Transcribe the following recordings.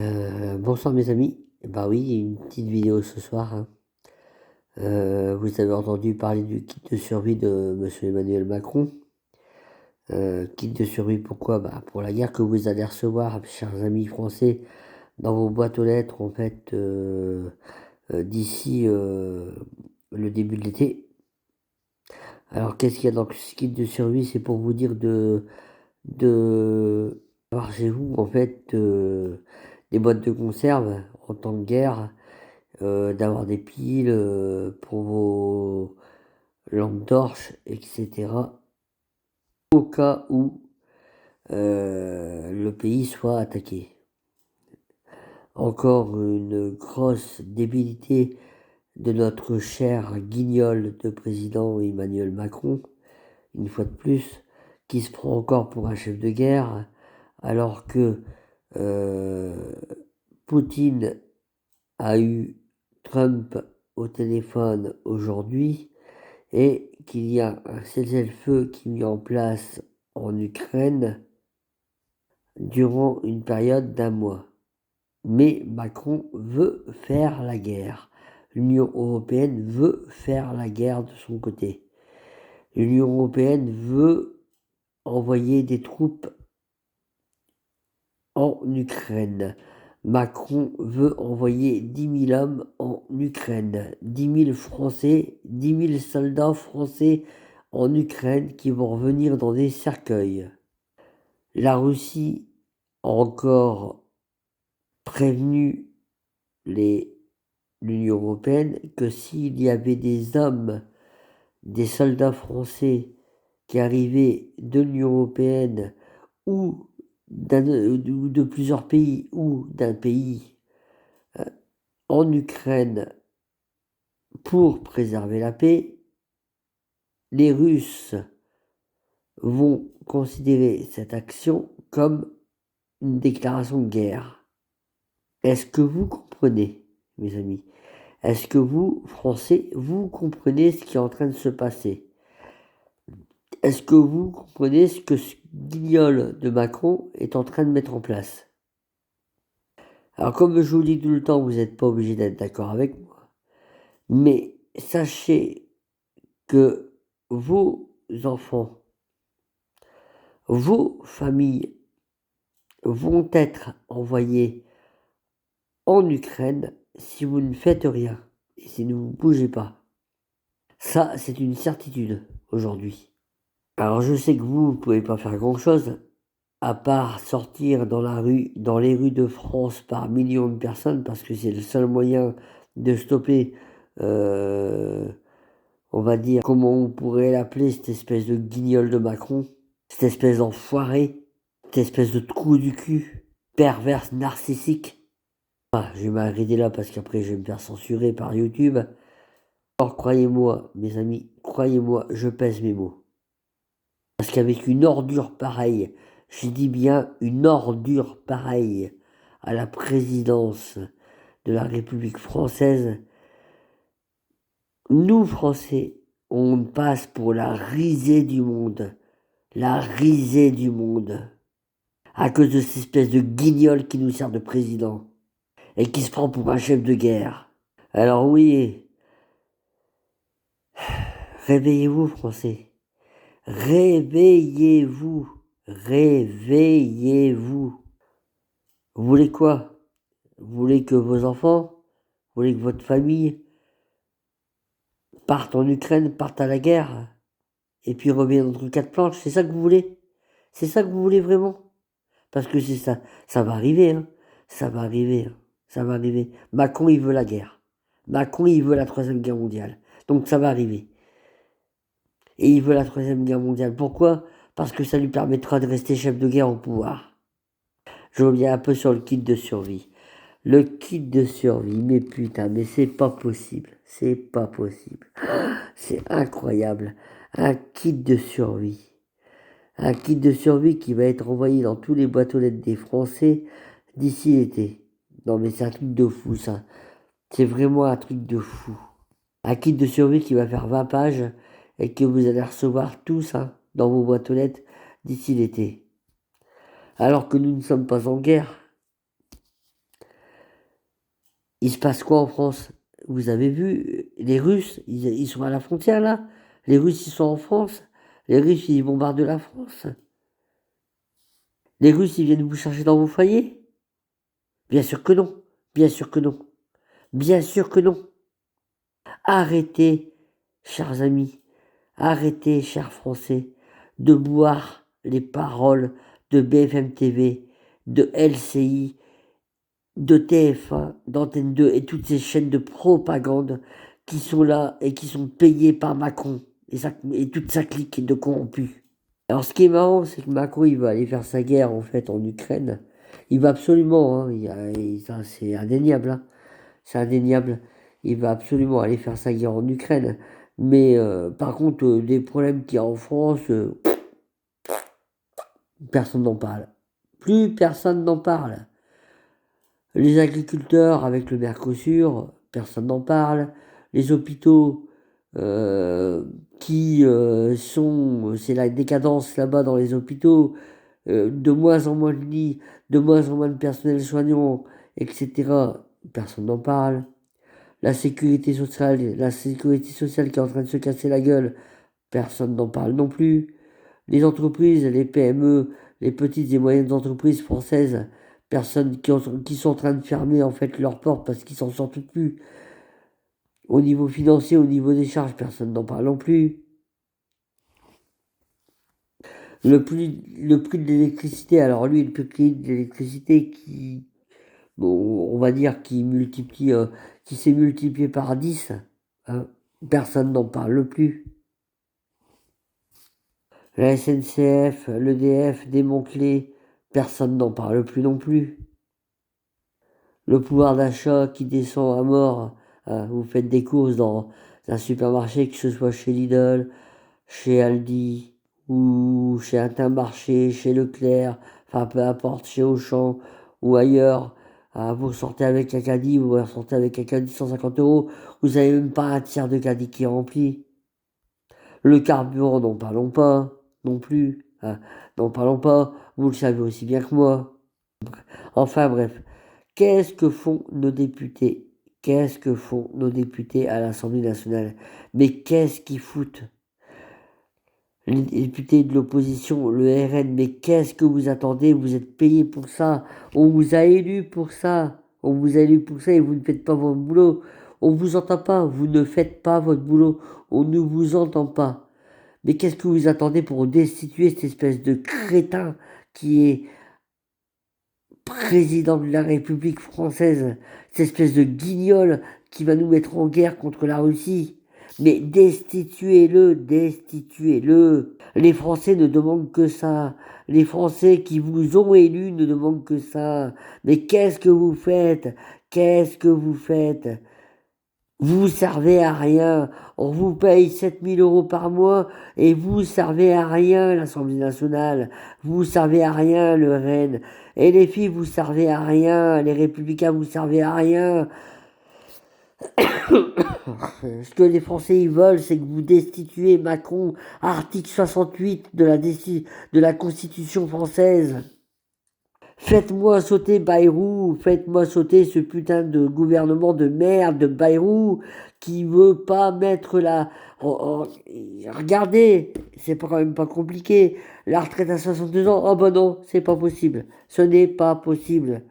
Bonsoir mes amis. Bah oui, une petite vidéo ce soir, hein. Vous avez entendu parler du kit de survie de monsieur Emmanuel Macron. Kit de survie pourquoi? Bah, pour la guerre que vous allez recevoir, chers amis français, dans vos boîtes aux lettres, en fait, d'ici, le début de l'été. Alors qu'est-ce qu'il y a dans ce kit de survie? C'est pour vous dire de avoir chez vous, en fait, des boîtes de conserve en temps de guerre. D'avoir des piles, pour vos lampes torches et cetera, au cas où, le pays soit attaqué. Encore une grosse débilité de notre cher guignol de président Emmanuel Macron, une fois de plus, qui se prend encore pour un chef de guerre, alors que, Poutine a eu Trump au téléphone aujourd'hui et qu'il y a un cessez-le-feu qui est mis en place en Ukraine durant une période d'1 mois. Mais Macron veut faire la guerre. L'Union européenne veut faire la guerre de son côté. L'Union européenne veut envoyer des troupes en Ukraine. Macron veut envoyer 10 000 hommes en Ukraine, 10 000 Français, 10 000 soldats français en Ukraine qui vont revenir dans des cercueils. La Russie a encore prévenu l'Union européenne que s'il y avait des hommes, des soldats français qui arrivaient de l'Union européenne ou de plusieurs pays ou d'un pays en Ukraine pour préserver la paix, les Russes vont considérer cette action comme une déclaration de guerre. Est-ce que vous comprenez, mes amis? Est-ce que vous, Français, vous comprenez ce qui est en train de se passer? Est-ce que vous comprenez ce que ce guignol de Macron est en train de mettre en place? Alors, comme je vous dis tout le temps, vous n'êtes pas obligé d'être d'accord avec moi, mais sachez que vos enfants, vos familles vont être envoyés en Ukraine si vous ne faites rien et si vous ne bougez pas. Ça, c'est une certitude aujourd'hui. Alors je sais que vous ne pouvez pas faire grand-chose, à part sortir dans la rue, dans les rues de France par millions de personnes, parce que c'est le seul moyen de stopper, on va dire, comment on pourrait l'appeler, cette espèce de guignol de Macron, cette espèce d'enfoiré, cette espèce de trou du cul, perverse, narcissique. Ah, je vais m'arrêter là parce qu'après je vais me faire censurer par YouTube. Or, croyez-moi, mes amis, croyez-moi, je pèse mes mots. Parce qu'avec une ordure pareille, je dis bien une ordure pareille à la présidence de la République française, nous, Français, on passe pour la risée du monde. La risée du monde. À cause de cette espèce de guignol qui nous sert de président. Et qui se prend pour un chef de guerre. Alors oui, réveillez-vous, Français. Réveillez-vous. Réveillez-vous. Vous voulez quoi? Vous voulez que vos enfants, vous voulez que votre famille parte en Ukraine, parte à la guerre, et puis revienne entre quatre planches? C'est ça que vous voulez? C'est ça que vous voulez vraiment? Parce que c'est ça. Ça va arriver, hein. Ça va arriver, hein. Ça va arriver. Macron, il veut la guerre. Macron, il veut la Troisième Guerre mondiale. Donc ça va arriver. Et il veut la Troisième Guerre mondiale. Pourquoi? Parce que ça lui permettra de rester chef de guerre au pouvoir. Je reviens un peu sur le kit de survie. Le kit de survie, mais putain, mais c'est pas possible. C'est pas possible. C'est incroyable. Un kit de survie. Un kit de survie qui va être envoyé dans tous les boîtes aux lettres des Français d'ici l'été. Non mais c'est un truc de fou ça. C'est vraiment un truc de fou. Un kit de survie qui va faire 20 pages et que vous allez recevoir tout ça dans vos boîtes aux lettres d'ici l'été. Alors que nous ne sommes pas en guerre. Il se passe quoi en France? Vous avez vu, les Russes, ils sont à la frontière là. Les Russes, ils sont en France. Les Russes, ils bombardent la France. Les Russes, ils viennent vous chercher dans vos foyers? Bien sûr que non. Bien sûr que non. Bien sûr que non. Arrêtez, chers amis, arrêtez, chers Français, de boire les paroles de BFM TV, de LCI, de TF1, d'Antenne 2 et toutes ces chaînes de propagande qui sont là et qui sont payées par Macron et toute sa clique de corrompus. Alors ce qui est marrant, c'est que Macron, il va aller faire sa guerre en fait en Ukraine. Il va absolument, hein, ça, c'est indéniable, hein, c'est indéniable. Il va absolument aller faire sa guerre en Ukraine. Mais par contre, des problèmes qu'il y a en France, personne n'en parle. Plus personne n'en parle. Les agriculteurs avec le Mercosur, personne n'en parle. Les hôpitaux qui sont, c'est la décadence là-bas dans les hôpitaux, de moins en moins de lits, de moins en moins de personnel soignant, etc. Personne n'en parle. La sécurité sociale qui est en train de se casser la gueule, personne n'en parle non plus. Les entreprises, les PME, les petites et moyennes entreprises françaises, personnes qui sont en train de fermer en fait leurs portes parce qu'ils s'en sortent plus. Au niveau financier, au niveau des charges, personne n'en parle non plus. Le prix de l'électricité, alors lui, le prix de l'électricité qui, bon, on va dire, qui s'est multiplié par 10, hein, personne n'en parle plus. La SNCF, l'EDF démantelé, personne n'en parle plus non plus. Le pouvoir d'achat qui descend à mort, hein, vous faites des courses dans un supermarché, que ce soit chez Lidl, chez Aldi, ou chez Intermarché, chez Leclerc, enfin peu importe, chez Auchan ou ailleurs, hein, vous sortez avec un caddie, vous sortez avec un caddie de 150 euros, vous n'avez même pas un tiers de caddie qui est rempli. Le carburant, n'en parlons pas, non plus, hein, n'en parlons pas, vous le savez aussi bien que moi. Enfin bref, qu'est-ce que font nos députés? Qu'est-ce que font nos députés à l'Assemblée nationale? Mais qu'est-ce qu'ils foutent? Les députés de l'opposition, le RN, mais qu'est-ce que vous attendez? Vous êtes payés pour ça. On vous a élus pour ça. On vous a élus pour ça et vous ne faites pas votre boulot. On vous entend pas. Vous ne faites pas votre boulot. On ne vous entend pas. Mais qu'est-ce que vous attendez pour destituer cette espèce de crétin qui est président de la République française, cette espèce de guignol qui va nous mettre en guerre contre la Russie? Mais destituez-le, destituez-le. Les Français ne demandent que ça. Les Français qui vous ont élu ne demandent que ça. Mais qu'est-ce que vous faites? Qu'est-ce que vous faites? Vous servez à rien. On vous paye 7 000 € par mois et vous servez à rien, l'Assemblée nationale. Vous servez à rien, le RN. Et les filles, vous servez à rien. Les Républicains, vous servez à rien. Ce que les Français ils veulent, c'est que vous destituez Macron, article 68 de la Constitution française. Faites-moi sauter Bayrou, faites-moi sauter ce putain de gouvernement de merde de Bayrou qui veut pas mettre Regardez, c'est quand même pas compliqué. La retraite à 62 ans, oh ben non, c'est pas possible. Ce n'est pas possible.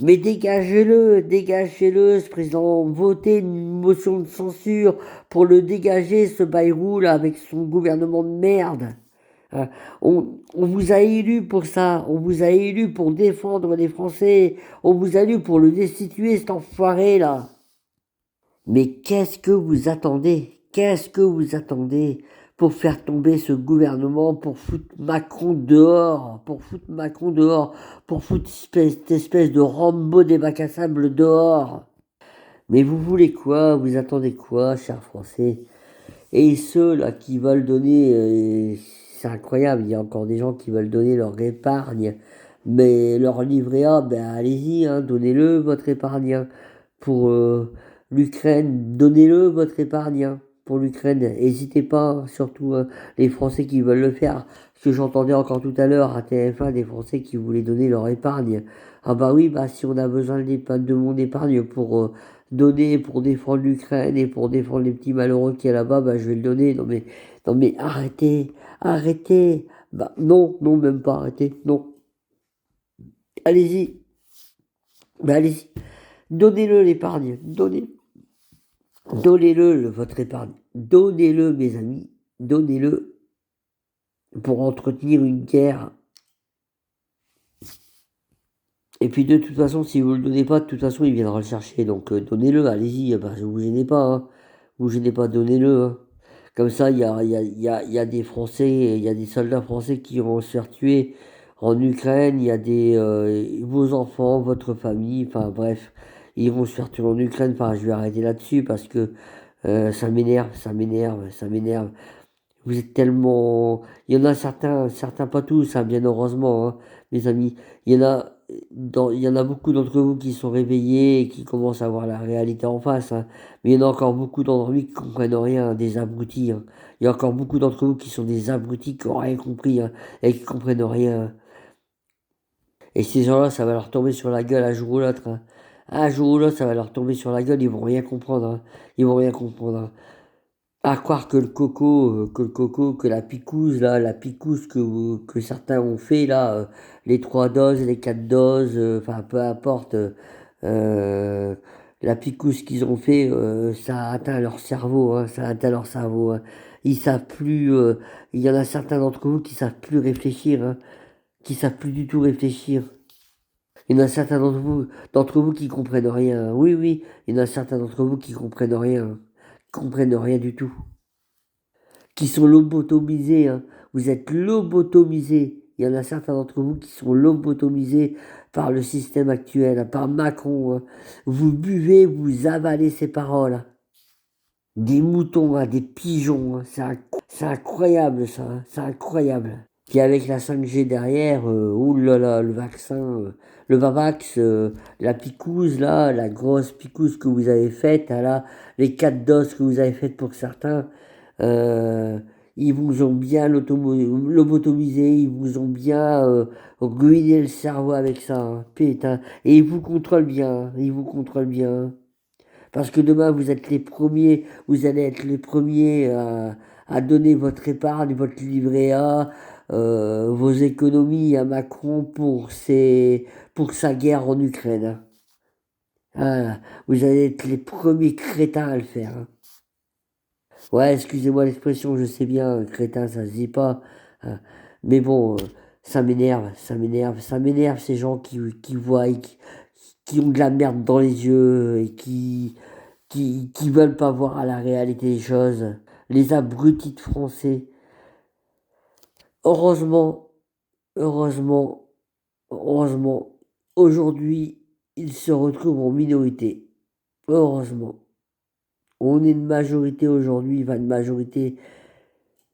Mais dégagez-le, dégagez-le, ce président. Votez une motion de censure pour le dégager, ce Bayrou, là, avec son gouvernement de merde. On vous a élu pour ça. On vous a élu pour défendre les Français. On vous a élu pour le destituer, cet enfoiré, là. Mais qu'est-ce que vous attendez? Qu'est-ce que vous attendez pour faire tomber ce gouvernement, pour foutre Macron dehors, pour foutre cette espèce de Rambo des bacs à sable dehors? Mais vous voulez quoi? Vous attendez quoi, chers Français? Et ceux là qui veulent donner, c'est incroyable, il y a encore des gens qui veulent donner leur épargne, mais leur livret A, ben allez-y, hein, donnez-le votre épargne, hein. Pour l'Ukraine, donnez-le votre épargne, hein, pour l'Ukraine. N'hésitez pas, hein, surtout les Français qui veulent le faire. Ce que j'entendais encore tout à l'heure à TF1, des Français qui voulaient donner leur épargne Ah bah oui, bah si on a besoin de mon épargne pour donner, pour défendre l'Ukraine et pour défendre les petits malheureux qui est là-bas, bah je vais le donner. Non mais arrêtez, arrêtez. Bah non, non, même pas arrêtez, non. Allez-y, bah allez-y. Donnez-le l'épargne, donnez-le votre épargne. Donnez-le mes amis, donnez-le pour entretenir une guerre. Et puis de toute façon, si vous le donnez pas, de toute façon, il viendra le chercher. Donc donnez-le, allez-y, bah, vous gênez pas, hein. Vous gênez pas, donnez-le, hein. Comme ça, il y a des Français, il y a des soldats français qui vont se faire tuer en Ukraine, il y a vos enfants, votre famille, enfin bref, ils vont se faire tuer en Ukraine. Enfin, je vais arrêter là-dessus parce que ça m'énerve, ça m'énerve, ça m'énerve. Vous êtes tellement. Il y en a certains pas tous, hein, bien heureusement, hein, mes amis. Il y en a beaucoup d'entre vous qui sont réveillés et qui commencent à voir la réalité en face, hein. Mais il y en a encore beaucoup d'entre vous qui comprennent rien, hein, des abrutis, hein. Il y a encore beaucoup d'entre vous qui sont des abrutis qui n'ont rien compris, hein, et qui comprennent rien. Et ces gens-là, ça va leur tomber sur la gueule un jour ou l'autre, hein. Un jour ou l'autre, ça va leur tomber sur la gueule, ils vont rien comprendre, hein. Ils vont rien comprendre, hein. À croire que la picouse, là, la picouse que certains ont fait, là, les 3 doses, les 4 doses, enfin, peu importe, euh, la picouse qu'ils ont fait, ça a atteint leur cerveau, hein, ça a atteint leur cerveau, hein. Ils savent plus, il y en a certains d'entre vous qui savent plus réfléchir, hein, qui savent plus du tout réfléchir. Il y en a certains d'entre vous qui comprennent rien. Oui, oui, il y en a certains d'entre vous qui comprennent rien, qui comprennent rien du tout, qui sont lobotomisés, hein. Vous êtes lobotomisés. Il y en a certains d'entre vous qui sont lobotomisés par le système actuel, hein, par Macron, hein. Vous buvez, vous avalez ses paroles, hein. Des moutons, hein, des pigeons, hein. C'est incroyable ça, hein. C'est incroyable. Puis avec la 5G derrière, oulala, le vaccin, le Vavax, la picouse là, la grosse picouse que vous avez faite, hein, là, les 4 doses que vous avez faites pour certains, euh, ils vous ont bien lobotomisé, ils vous ont bien ruiné le cerveau avec ça, hein, putain. Et ils vous contrôlent bien, hein, ils vous contrôlent bien. Parce que demain, vous êtes les premiers, vous allez être les premiers à donner votre épargne, votre livret A, vos économies à Macron pour sa guerre en Ukraine, hein. Ah, vous allez être les premiers crétins à le faire, hein. Ouais, excusez-moi l'expression, je sais bien, crétin, ça se dit pas, hein. Mais bon, ça m'énerve, ça m'énerve, ça m'énerve ces gens qui voient, et qui ont de la merde dans les yeux et qui veulent pas voir à la réalité des choses. Les abrutis de français. Heureusement, heureusement, heureusement, aujourd'hui, ils se retrouvent en minorité. Heureusement. On est une majorité aujourd'hui, enfin une majorité,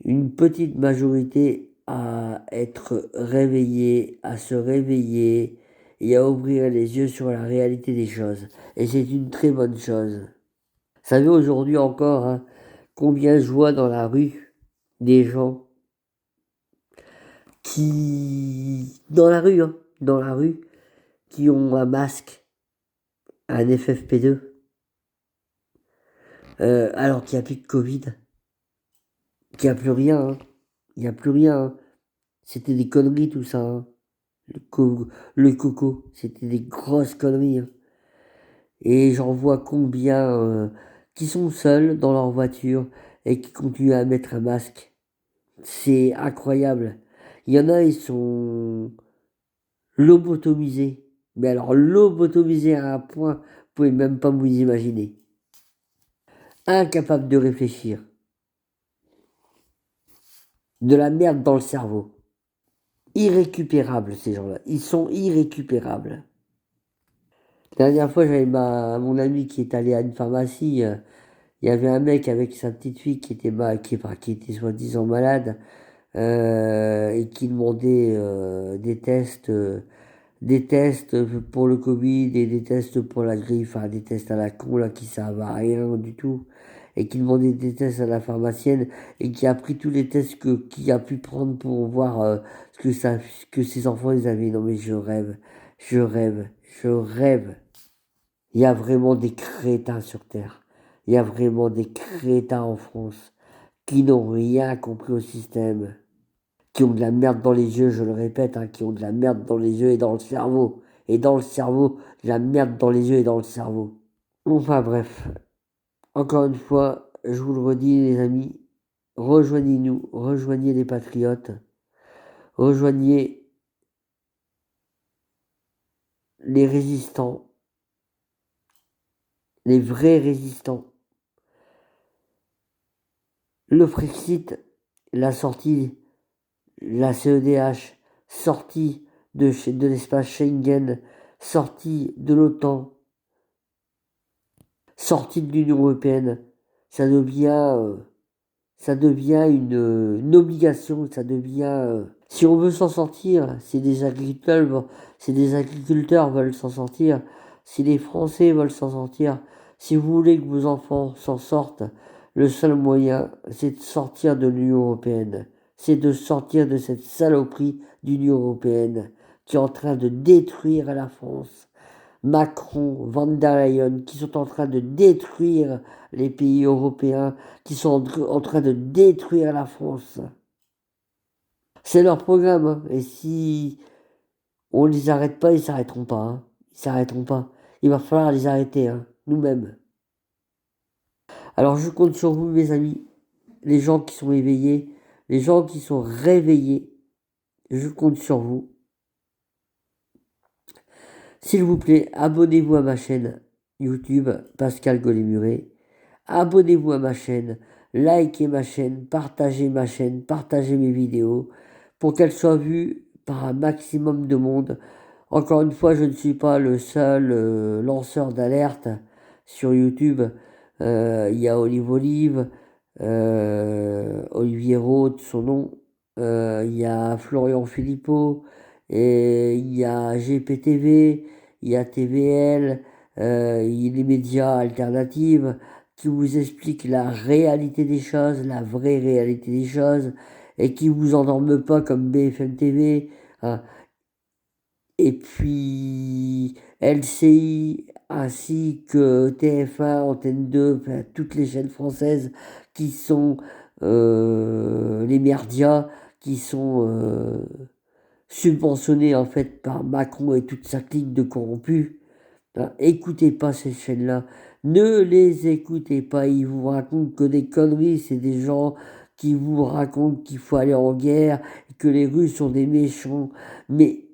une petite majorité à être réveillée, à se réveiller et à ouvrir les yeux sur la réalité des choses. Et c'est une très bonne chose. Vous savez, aujourd'hui encore, hein, combien je vois dans la rue des gens dans la rue, hein, dans la rue, qui ont un masque, un FFP2, alors qu'il n'y a plus de Covid, qu'il n'y a plus rien, hein. Il n'y a plus rien, hein. C'était des conneries tout ça, hein. Le coco, c'était des grosses conneries, hein. Et j'en vois combien qui sont seuls dans leur voiture et qui continuent à mettre un masque. C'est incroyable. Il y en a, ils sont lobotomisés. Mais alors, lobotomisés à un point, vous pouvez même pas vous imaginer. Incapables de réfléchir. De la merde dans le cerveau. Irrécupérables, ces gens-là. Ils sont irrécupérables. La dernière fois, j'avais mon ami qui est allé à une pharmacie. Il y avait un mec avec sa petite fille qui était soi-disant malade, et qui demandait des tests pour le Covid et des tests pour la grippe, enfin des tests à la con là qui servent à rien du tout, et qui demandait des tests à la pharmacienne et qui a pris tous les tests qu'il a pu prendre pour voir ce que ses enfants ils avaient. Non mais je rêve, Je rêve, je rêve. Il y a vraiment des crétins sur Terre. Il y a vraiment des crétins en France qui n'ont rien compris au système, qui ont de la merde dans les yeux, je le répète, qui ont de la merde dans les yeux et dans le cerveau. Et dans le cerveau, de la merde dans les yeux et dans le cerveau. Enfin bref, encore une fois, je vous le redis les amis, rejoignez-nous, rejoignez les patriotes, rejoignez les résistants, les vrais résistants. Le Frexit, la sortie, la CEDH, sortie de l'espace Schengen, sortie de l'OTAN, sortie de l'Union européenne, ça devient une obligation, ça devient... si on veut s'en sortir, si des agriculteurs veulent s'en sortir, si les Français veulent s'en sortir, si vous voulez que vos enfants s'en sortent, le seul moyen, c'est de sortir de l'Union européenne. C'est de sortir de cette saloperie d'Union européenne qui est en train de détruire la France. Macron, Van der Leyen, qui sont en train de détruire les pays européens, qui sont en train de détruire la France. C'est leur programme, et si on ne les arrête pas, ils s'arrêteront pas. Ils s'arrêteront pas. Il va falloir les arrêter, nous-mêmes. Alors je compte sur vous, mes amis, les gens qui sont éveillés, les gens qui sont réveillés. Je compte sur vous. S'il vous plaît, abonnez-vous à ma chaîne YouTube, Pascal Golémuré. Abonnez-vous à ma chaîne, likez ma chaîne, partagez mes vidéos pour qu'elles soient vues par un maximum de monde. Encore une fois, je ne suis pas le seul lanceur d'alerte sur YouTube. Il y a Olive, Olivier Roth, son nom. Il y a Florian Philippot, et il y a GPTV, il y a TVL, il y a les médias alternatifs qui vous expliquent la réalité des choses, la vraie réalité des choses, et qui vous endorment pas comme BFM TV. Et puis LCI ainsi que TF1, Antenne 2, enfin, toutes les chaînes françaises qui sont les merdias, qui sont subventionnés en fait par Macron et toute sa clique de corrompus. Écoutez pas ces chaînes-là, ne les écoutez pas, ils vous racontent que des conneries, c'est des gens qui vous racontent qu'il faut aller en guerre, que les Russes sont des méchants, mais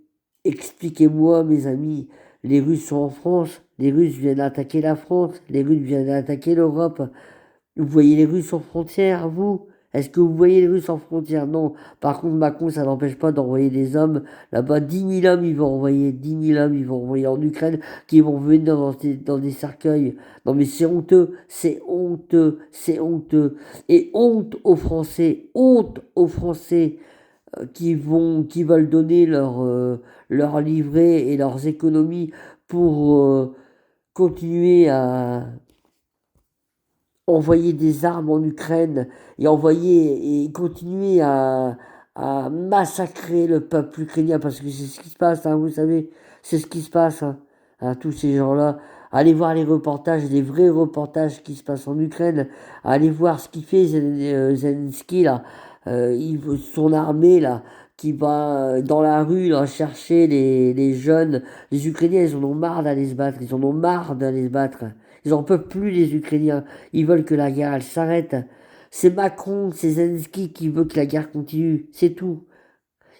expliquez-moi mes amis, les Russes sont en France, les Russes viennent attaquer la France, les Russes viennent attaquer l'Europe, vous voyez les Russes en frontière, vous? Est-ce que vous voyez les Russes en frontière? Non. Par contre, Macron, ça n'empêche pas d'envoyer des hommes. Là-bas, 10 000 hommes, ils vont envoyer. 10 000 hommes, ils vont envoyer en Ukraine, qui vont venir dans des cercueils. Non, mais c'est honteux. C'est honteux. C'est honteux. Et honte aux Français qui veulent donner leur livret et leurs économies pour continuer à envoyer des armes en Ukraine et envoyer et continuer à massacrer le peuple ukrainien parce que c'est ce qui se passe, vous savez, c'est ce qui se passe, tous ces gens-là. Allez voir les reportages, les vrais reportages qui se passent en Ukraine. Allez voir ce qu'il fait Zelensky là, son armée là, qui va dans la rue là, chercher les jeunes. Les Ukrainiens, ils en ont marre d'aller se battre, ils en ont marre d'aller se battre. Ils en peuvent plus les Ukrainiens. Ils veulent que la guerre elle s'arrête. C'est Macron, c'est Zelensky qui veut que la guerre continue. C'est tout.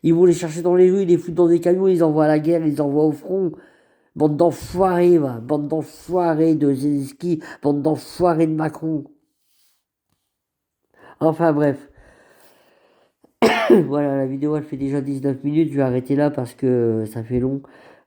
Ils vont les chercher dans les rues, ils les foutent dans des camions, ils envoient à la guerre, ils envoient au front. Bande d'enfoirés, va. Bande d'enfoirés de Zelensky, bande d'enfoirés de Macron. Enfin bref. Voilà, la vidéo elle fait déjà 19 minutes. Je vais arrêter là parce que ça fait long.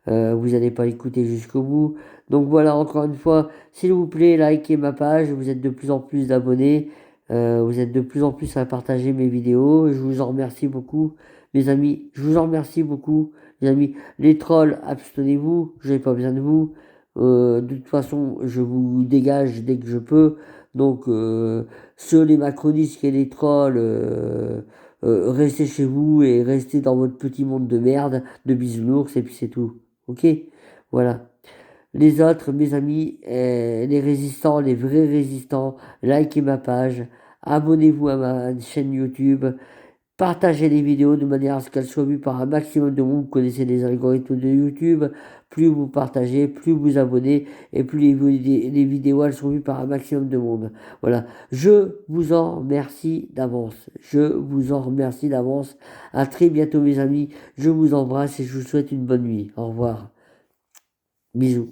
Vous n'allez pas l'écouter jusqu'au bout. Donc voilà, encore une fois, s'il vous plaît, likez ma page. Vous êtes de plus en plus d'abonnés. Vous êtes de plus en plus à partager mes vidéos. Je vous en remercie beaucoup, mes amis. Je vous en remercie beaucoup, mes amis. Les trolls, abstenez-vous. Je n'ai pas besoin de vous. De toute façon, je vous dégage dès que je peux. Donc, ceux, les macronistes et les trolls, restez chez vous et restez dans votre petit monde de merde, de bisounours, et puis c'est tout. ok? Voilà. Les autres, mes amis, les résistants, les vrais résistants, likez ma page, abonnez-vous à ma chaîne YouTube, partagez les vidéos de manière à ce qu'elles soient vues par un maximum de monde. Vous connaissez les algorithmes de YouTube. Plus vous partagez, plus vous abonnez, et plus les vidéos elles sont vues par un maximum de monde. Voilà. Je vous en remercie d'avance. Je vous en remercie d'avance. À très bientôt, mes amis. Je vous embrasse et je vous souhaite une bonne nuit. Au revoir. Bisous.